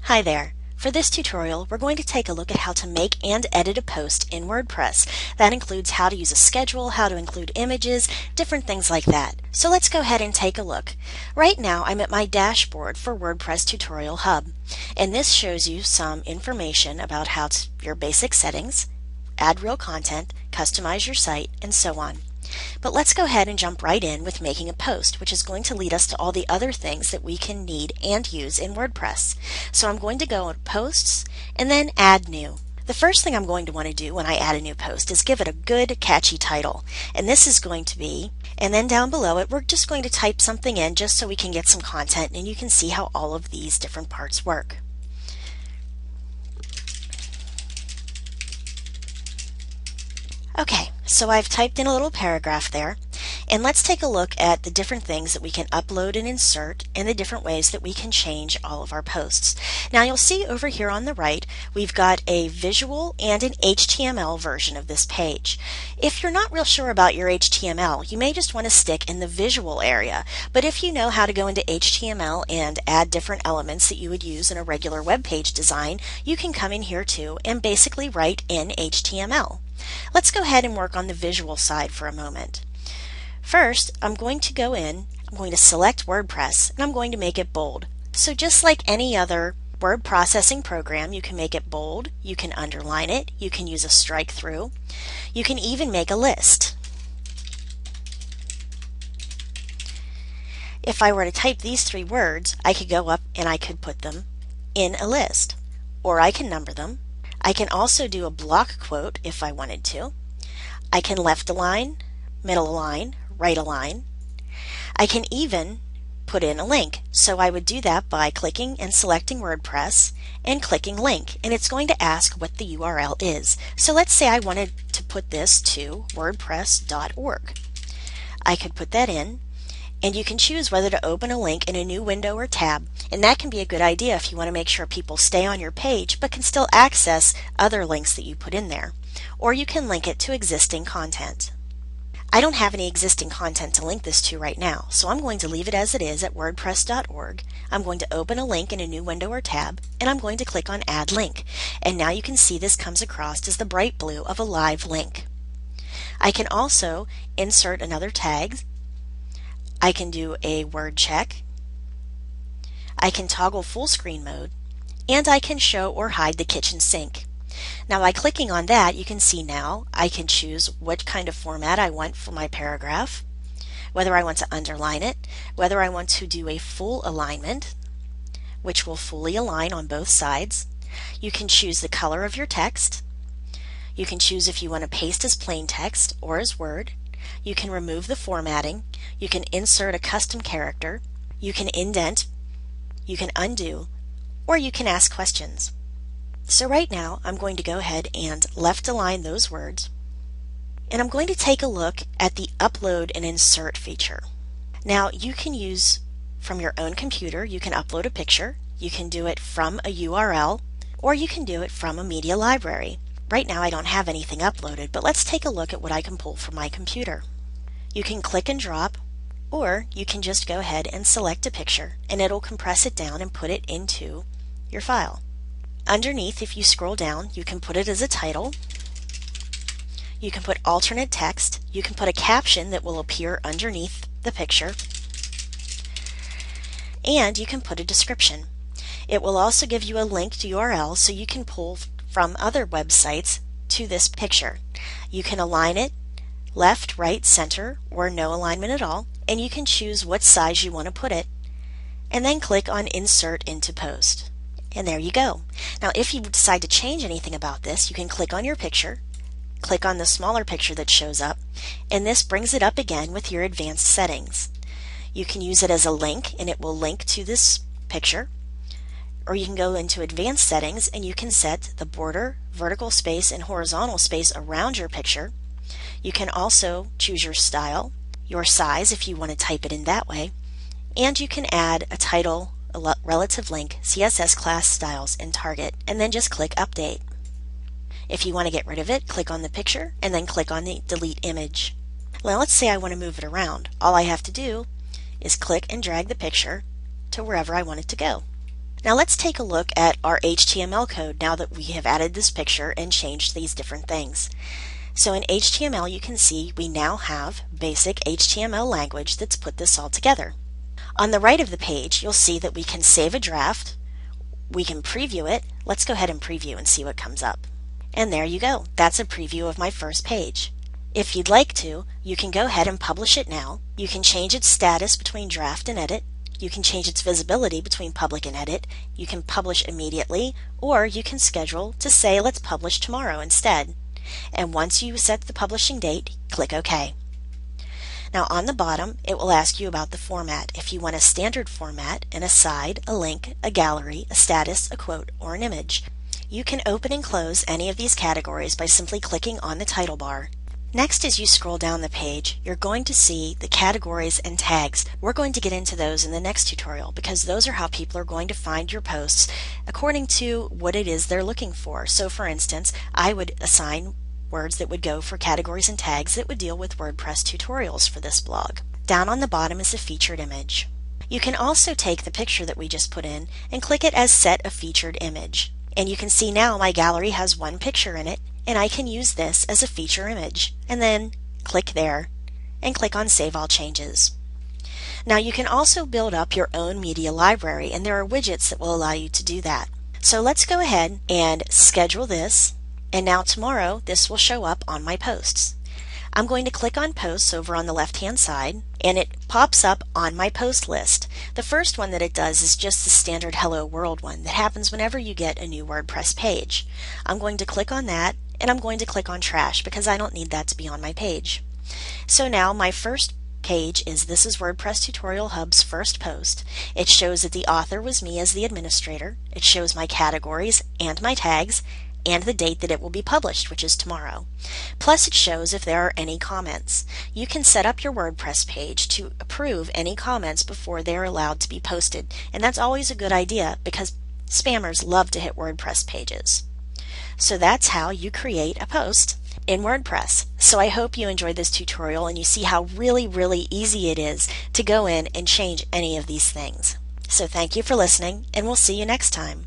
Hi there. For this tutorial, we're going to take a look at how to make and edit a post in WordPress. That includes how to use a schedule, how to include images, different things like that. So let's go ahead and take a look. Right now, I'm at my dashboard for WordPress Tutorial Hub, and this shows you some information about your basic settings, add real content, customize your site, and so on. But let's go ahead and jump right in with making a post, which is going to lead us to all the other things that we can need and use in WordPress. So I'm going to go on Posts and then Add New. The first thing I'm going to want to do when I add a new post is give it a good, catchy title. And this is going to be, and then down below it, we're just going to type something in just so we can get some content and you can see how all of these different parts work. Okay, so I've typed in a little paragraph there, and let's take a look at the different things that we can upload and insert and the different ways that we can change all of our posts. Now you'll see over here on the right, we've got a visual and an HTML version of this page. If you're not real sure about your HTML, you may just want to stick in the visual area, but if you know how to go into HTML and add different elements that you would use in a regular web page design, you can come in here too and basically write in HTML. Let's go ahead and work on the visual side for a moment. First, I'm going to go in, I'm going to select WordPress, and I'm going to make it bold. So just like any other word processing program, you can make it bold, you can underline it, you can use a strike through, you can even make a list. If I were to type these three words, I could go up and I could put them in a list, or I can number them. I can also do a block quote if I wanted to. I can left align, middle align, right align. I can even put in a link. So I would do that by clicking and selecting WordPress and clicking link, and it's going to ask what the URL is. So let's say I wanted to put this to wordpress.org. I could put that in, and you can choose whether to open a link in a new window or tab, and that can be a good idea if you want to make sure people stay on your page but can still access other links that you put in there. Or you can link it to existing content. I don't have any existing content to link this to right now, so I'm going to leave it as it is at wordpress.org. I'm going to open a link in a new window or tab, and I'm going to click on Add Link. And now you can see this comes across as the bright blue of a live link. I can also insert another tag. I can do a word check, I can toggle full screen mode, and I can show or hide the kitchen sink. Now by clicking on that, you can see now I can choose what kind of format I want for my paragraph, whether I want to underline it, whether I want to do a full alignment, which will fully align on both sides. You can choose the color of your text. You can choose if you want to paste as plain text or as Word. You can remove the formatting, you can insert a custom character, you can indent, you can undo, or you can ask questions. So right now I'm going to go ahead and left align those words, and I'm going to take a look at the upload and insert feature. Now you can use from your own computer, you can upload a picture, you can do it from a URL, or you can do it from a media library. Right now I don't have anything uploaded, but let's take a look at what I can pull from my computer. You can click and drop, or you can just go ahead and select a picture and it'll compress it down and put it into your file. Underneath, if you scroll down, you can put it as a title, you can put alternate text, you can put a caption that will appear underneath the picture, and you can put a description. It will also give you a linked URL so you can pull from other websites to this picture. You can align it left, right, center, or no alignment at all, and you can choose what size you want to put it, and then click on Insert into Post. And there you go. Now if you decide to change anything about this, you can click on your picture, click on the smaller picture that shows up, and this brings it up again with your advanced settings. You can use it as a link, and it will link to this picture. Or you can go into advanced settings and you can set the border, vertical space, and horizontal space around your picture. You can also choose your style, your size if you want to type it in that way, and you can add a title, a relative link, CSS class styles, and target, and then just click Update. If you want to get rid of it, click on the picture and then click on the Delete Image. Now let's say I want to move it around. All I have to do is click and drag the picture to wherever I want it to go. Now let's take a look at our HTML code now that we have added this picture and changed these different things. So in HTML you can see we now have basic HTML language that's put this all together. On the right of the page you'll see that we can save a draft, we can preview it. Let's go ahead and preview and see what comes up. And there you go, that's a preview of my first page. If you'd like to, you can go ahead and publish it now. You can change its status between draft and edit. You can change its visibility between public and edit. You can publish immediately, or you can schedule to say let's publish tomorrow instead. And once you set the publishing date, click OK. Now on the bottom, it will ask you about the format. If you want a standard format, an aside, a link, a gallery, a status, a quote, or an image. You can open and close any of these categories by simply clicking on the title bar. Next, as you scroll down the page, you're going to see the categories and tags. We're going to get into those in the next tutorial because those are how people are going to find your posts according to what it is they're looking for. So for instance, I would assign words that would go for categories and tags that would deal with WordPress tutorials for this blog. Down on the bottom is a featured image. You can also take the picture that we just put in and click it as Set a Featured Image. And you can see now my gallery has one picture in it, and I can use this as a feature image. And then click there and click on Save All Changes. Now you can also build up your own media library, and there are widgets that will allow you to do that. So let's go ahead and schedule this, and now tomorrow this will show up on my posts. I'm going to click on Posts over on the left-hand side, and it pops up on my post list. The first one that it does is just the standard Hello World one that happens whenever you get a new WordPress page. I'm going to click on that, and I'm going to click on Trash because I don't need that to be on my page. So now my first page is This is WordPress Tutorial Hub's first post. It shows that the author was me as the administrator. It shows my categories and my tags, and the date that it will be published, which is tomorrow. Plus it shows if there are any comments. You can set up your WordPress page to approve any comments before they're allowed to be posted, and that's always a good idea because spammers love to hit WordPress pages. So that's how you create a post in WordPress. So I hope you enjoyed this tutorial and you see how really easy it is to go in and change any of these things. So thank you for listening, and we'll see you next time.